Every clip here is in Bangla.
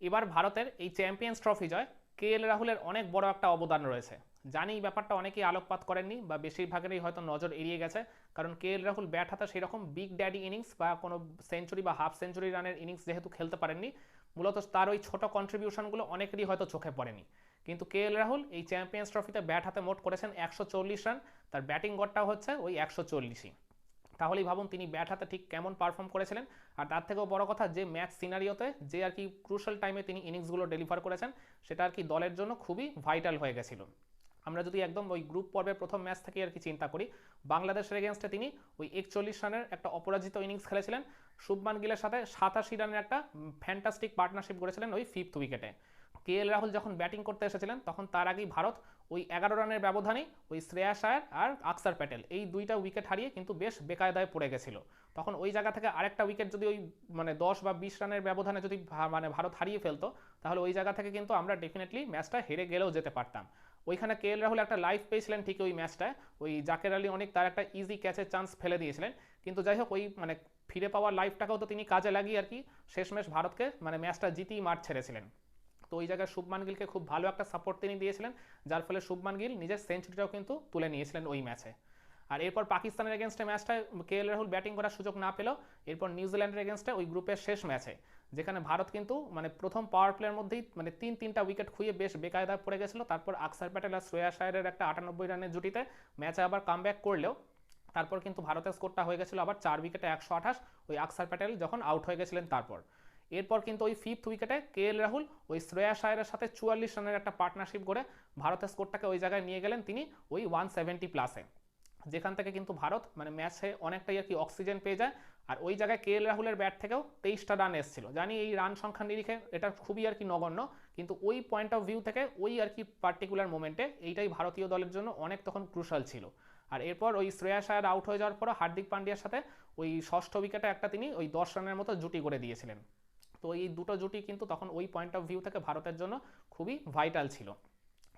এবার ভারতের এই চ্যাম্পিয়ন্স ট্রফি জয় রাহুলের অনেক বড় একটা অবদান রয়েছে। জানি এই ব্যাপারটা অনেকেই আলোকপাত করেননি বা বেশিরভাগেরই হয়তো নজর এড়িয়ে গেছে, কারণ রাহুল ব্যাট হাতে সেরকম বিগ ড্যাডি ইনিংস বা কোনো সেঞ্চুরি বা হাফ সেঞ্চুরি রানের ইনিংস যেহেতু খেলতে পারেননি, মূলত তার ওই ছোট কন্ট্রিবিউশনগুলো অনেকেরই হয়তো চোখে পড়েনি। কিন্তু রাহুল এই চ্যাম্পিয়ন্স ট্রফিতে ব্যাট হাতে মোট করেছেন 140 রান, তার ব্যাটিং গড়টাও হচ্ছে ওই 140ই। তাহলেই ভাবুন তিনি ব্যাট হাতে ঠিক কেমন পারফর্ম করেছিলেন। আর তার থেকেও বড় কথা, যে ম্যাচ সিনারিওতে যে আর কি ক্রুশাল টাইমে তিনি ইনিংসগুলো ডেলিভার করেছেন, সেটা আর কি দলের জন্য খুবই ভাইটাল হয়ে গেছিল। আমরা যদি একদম ওই গ্রুপ পর্বের প্রথম ম্যাচ থেকে আর কি চিন্তা করি, বাংলাদেশের এগেনস্টে তিনি ওই 41 রানের একটা অপরাজিত ইনিংস খেলেছিলেন। শুভমান গিলের সাথে 87 রানের একটা ফ্যান্টাস্টিক পার্টনারশিপ করেছিলেন ওই 5th উইকেটে। রাহুল যখন ব্যাটিং করতে এসেছিলেন, তখন তার আগেই ভারত ওই 11 রানের ব্যবধানেই ওই শ্রেয়াস আয়ার আর আকসার প্যাটেল এই দুইটা উইকেট হারিয়ে কিন্তু বেশ বেকায়দায় পড়ে গেছিল। তখন ওই জায়গা থেকে আরেকটা উইকেট যদি ওই মানে 10 বা 20 রানের ব্যবধানে যদি মানে ভারত হারিয়ে ফেলতো, তাহলে ওই জায়গা থেকে কিন্তু আমরা ডেফিনেটলি ম্যাচটা হেরে গেলেও যেতে পারতাম। ওইখানে রাহুল একটা লাইফ পেয়েছিলেন ঠিকই ওই ম্যাচটায়, ওই জাকের আলী অনেক তার একটা ইজি ক্যাচের চান্স ফেলে দিয়েছিলেন। কিন্তু যাই হোক, ওই মানে ফিরে পাওয়ার লাইফটাকেও তো তিনি কাজে লাগিয়ে আর কি শেষমেশ ভারতকে মানে ম্যাচটা জিতেই মাঠ ছেড়েছিলেন। তো ওই জায়গায় শুভমান গিলকে খুব ভালো একটা সাপোর্ট তিনি দিয়েছিলেন, যার ফলে শুভমান গিল নিজের সেঞ্চুরিটাও কিন্তু তুলে নিয়েছিলেন ওই ম্যাচে। আর এরপর পাকিস্তানের এগেনস্টে ম্যাচটায় রাহুল ব্যাটিং করার সুযোগ না পেলেও এরপর নিউজিল্যান্ডের এগেনস্টে ওই গ্রুপের শেষ ম্যাচে, যেখানে ভারত কিন্তু মানে প্রথম পাওয়ার প্লের মধ্যেই মানে তিনটা উইকেট খুঁয়ে বেশ বেকায়দায় পড়ে গেছিল, তারপর আকসার প্যাটেল আর শ্রেয়াস আয়ারের একটা 98 রানের জুটিতে ম্যাচে আবার কামব্যাক করলেও তারপর কিন্তু ভারতের স্কোরটা হয়ে গেছিল আবার 4 উইকেটে 128, ওই আকসার প্যাটেল যখন আউট হয়ে গেছিলেন তারপর। এরপর কিন্তু ওই 5th উইকেটে রাহুল ওই শ্রেয়াস আয়ারের সাথে 44 রানের একটা পার্টনারশিপ করে ভারতের স্কোরটাকে ওই জায়গায় নিয়ে গেলেন তিনি ওই 170+এ, যেখান থেকে কিন্তু ভারত মানে ম্যাচে অনেকটাই আর কি অক্সিজেন পেয়ে যায়। আর ওই জায়গায় রাহুলের ব্যাট থেকেও 23টা রান এসেছিল। জানি এই রান সংখ্যা নিরিখে এটা খুবই আর কি নগণ্য, কিন্তু ওই পয়েন্ট অফ ভিউ থেকে ওই আর কি পার্টিকুলার মোমেন্টে এইটাই ভারতীয় দলের জন্য অনেক তখন ক্রুশাল ছিল। আর এরপর ওই শ্রেয়াস আয়ার আউট হয়ে যাওয়ার পর হার্দিক পান্ডিয়ার সাথে ওই ষষ্ঠ উইকেটে একটা তিনি ওই 10 রানের মতো জুটি করে দিয়েছিলেন। তো এই দুটো জুটি কিন্তু তখন ওই পয়েন্ট অফ ভিউ থেকে ভারতের জন্য খুবই ভাইটাল ছিল।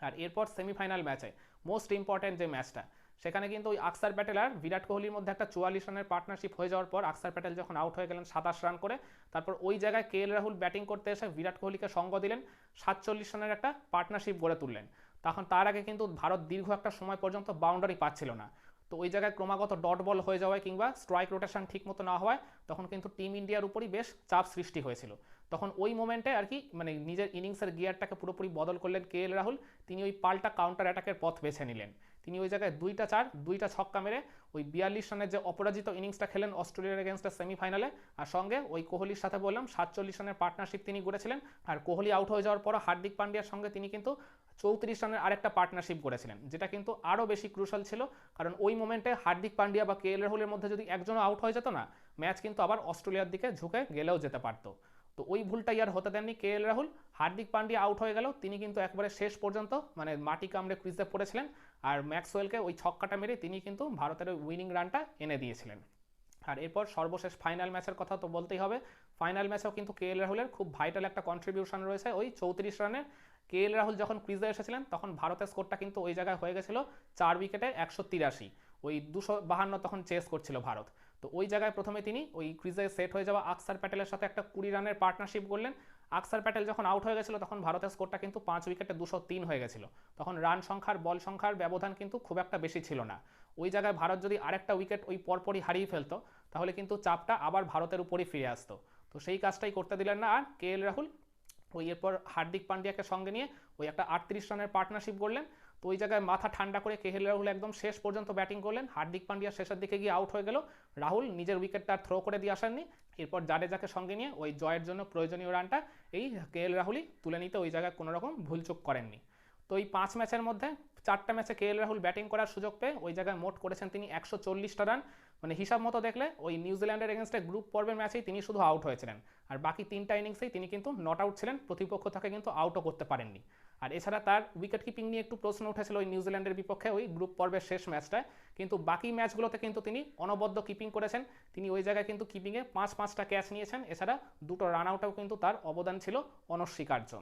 আর এরপর সেমিফাইনাল ম্যাচে মোস্ট ইম্পর্ট্যান্ট যে ম্যাচটা, সেখানে কিন্তু ওই আকসার প্যাটেল আর বিরাট কোহলির মধ্যে একটা 44 রানের পার্টনারশিপ হয়ে যাওয়ার পর আকসার প্যাটেল যখন আউট হয়ে গেলেন 27 রান করে, তারপর ওই জায়গায় রাহুল ব্যাটিং করতে এসে বিরাট কোহলিকে সঙ্গ দিলেন, 47 রানের একটা পার্টনারশিপ গড়ে তুললেন। তখন তার আগে কিন্তু ভারত দীর্ঘ একটা সময় পর্যন্ত বাউন্ডারি পাচ্ছিল না। তো ওই জায়গায় ক্রমাগত ডট বল হয়ে যাওয়ায় কিংবা স্ট্রাইক রোটেশন ঠিক মতো না হওয়ায় তখন কিন্তু টিম ইন্ডিয়ার উপরই বেশ চাপ সৃষ্টি হয়েছিল। তখন ওই মোমেন্টে আর কি মানে নিজের ইনিংসের গিয়ারটাকে পুরোপুরি বদল করলেন রাহুল। তিনি ওই পাল্টা কাউন্টার অ্যাটাকের পথ বেছে নিলেন। তিনি ওই জায়গায় 2টা 4 2টা ছক্কা মেরে ওই 42 রানের যে অপরাজিত ইনিংসটা খেলেন অস্ট্রেলিয়ার এগেনস্টে সেমিফাইনালে, আর সঙ্গে ওই কোহলির সাথে বললাম 47 রানের পার্টনারশিপ তিনি গড়েছিলেন। আর কোহলি আউট হয়ে যাওয়ার পর হার্দিক পান্ডিয়ার সঙ্গে তিনি কিন্তু 34 রানের আরেকটা পার্টনারশিপ গড়েছিলেন, যেটা কিন্তু আরও বেশি ক্রুশাল ছিল। কারণ ওই মোমেন্টে হার্দিক পান্ডিয়া বা রাহুলের মধ্যে যদি একজনও আউট হয়ে যেত না, ম্যাচ কিন্তু আবার অস্ট্রেলিয়ার দিকে ঝুঁকে গেলেও যেতে পারতো। তো ওই ভুলটাই আর হতে দেননি রাহুল। হার্দিক পান্ডিয়া আউট হয়ে গেল, তিনি কিন্তু একবারে শেষ পর্যন্ত মানে মাটি কামড়ে ক্রিজে পড়েছিলেন। আর ম্যাক্সওয়েলকে ওই ছক্কাটা মেরে তিনি কিন্তু ভারতের ওই উইনিং রানটা এনে দিয়েছিলেন। আর এরপর সর্বশেষ ফাইনাল ম্যাচের কথা তো বলতেই হবে। ফাইনাল ম্যাচেও কিন্তু রাহুলের খুব ভাইটাল একটা কন্ট্রিবিউশন রয়েছে ওই 34 রানের। রাহুল যখন ক্রিজে এসেছিলেন তখন ভারতের স্কোরটা কিন্তু ওই জায়গায় হয়ে গেছিল 4 উইকেটে 183, ওই 252 তখন চেস করছিল ভারত। তো ওই জায়গায় প্রথমে তিনি ওই ক্রিজে সেট হয়ে যাওয়া আকসার প্যাটেলের সাথে একটা 20 রানের পার্টনারশিপ করলেন। আকসার প্যাটেল যখন আউট হয়ে গেছিল তখন ভারতের স্কোরটা কিন্তু 5 উইকেটে 203 হয়ে গেছিল। তখন রান সংখ্যার বল সংখ্যার ব্যবধান কিন্তু খুব একটা বেশি ছিল না। ওই জায়গায় ভারত যদি আরেকটা উইকেট ওই পরপরই হারিয়ে ফেলতো, তাহলে কিন্তু চাপটা আবার ভারতের উপরই ফিরে আসতো। তো সেই কাজটাই করতে দিলেন না আর রাহুল। ওই এরপর হার্দিক পান্ডিয়াকে সঙ্গে নিয়ে ওই একটা 38 রানের পার্টনারশিপ করলেন। তো ওই জায়গায় মাথা ঠান্ডা করে রাহুল একদম শেষ পর্যন্ত ব্যাটিং করলেন। হার্দিক পান্ডিয়া শেষের দিকে গিয়ে আউট হয়ে গেল, রাহুল নিজের উইকেটটা আর থ্রো করে দিয়ে আসেননি। এরপর জাডেজাকে সঙ্গে নিয়ে ওই জয়ের জন্য প্রয়োজনীয় রানটা এই রাহুলই তুলে নিতে ওই জায়গায় কোনো রকম ভুলচুক করেননি। তো এই 5 ম্যাচের মধ্যে 4টা ম্যাচে রাহুল ব্যাটিং করার সুযোগ পেয়ে ওই জায়গায় মোট করেছেন তিনি 140টা রান। মানে হিসাব মতো দেখলে ওই নিউজিল্যান্ডের এগেনস্টে গ্রুপ পর্বের ম্যাচেই তিনি শুধু আউট হয়েছিলেন, আর বাকি 3টা ইনিংসেই তিনি কিন্তু নট আউট ছিলেন, প্রতিপক্ষ তাকে কিন্তু আউটও করতে পারেননি। আর এছাড়া তার উইকেট কিপিং নিয়ে একটু প্রশ্ন উঠেছিল ওই নিউজিল্যান্ডের বিপক্ষে ওই গ্রুপ পর্বের শেষ ম্যাচটায়, কিন্তু বাকি ম্যাচগুলোতে কিন্তু তিনি অনবদ্য কিপিং করেছেন। তিনি ওই জায়গায় কিন্তু কিপিংয়ে 5-5টা ক্যাচ নিয়েছেন, এছাড়া 2টো রান আউটেও কিন্তু তার অবদান ছিল অনস্বীকার্য।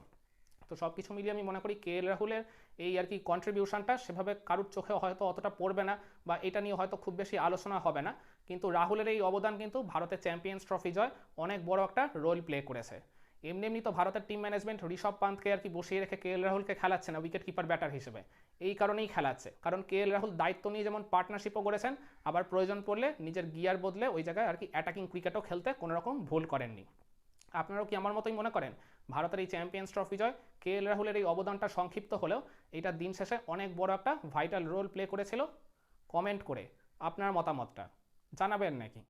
তো সব কিছু মিলিয়ে আমি মনে করি রাহুলের এই আর কি কন্ট্রিবিউশনটা সেভাবে কারুর চোখে হয়তো অতটা পড়বে না, বা এটা নিয়ে হয়তো খুব বেশি আলোচনা হবে না, কিন্তু রাহুলের এই অবদান কিন্তু ভারতের চ্যাম্পিয়ন্স ট্রফি জয় অনেক বড় একটা রোল প্লে করেছে। এমনি এমনি তো ভারতের টিম ম্যানেজমেন্ট ঋষভ পান্তকে আর কি বসিয়ে রেখে কে এল রাহুলকে খেলাচ্ছে না উইকেট কিপার ব্যাটার হিসেবে, এই কারণেই খেলাচ্ছে। কারণ কে এল রাহুল দায়িত্ব নিয়ে যেমন পার্টনারশিপও করেছেন, আবার প্রয়োজন পড়লে নিজের গিয়ার বদলে ওই জায়গায় আর কি অ্যাটাকিং ক্রিকেটও খেলতে কোনো রকম ভুল করেননি। আপনারাও কি আমার মতোই মনে করেন ভারতের এই চ্যাম্পিয়ন্স ট্রফি জয় কে এল রাহুলের এই অবদানটা সংক্ষিপ্ত হলেও এটা দিন শেষে অনেক বড় একটা ভাইটাল রোল প্লে করেছিল? কমেন্ট করে আপনার মতামতটা জানাবেন নাকি?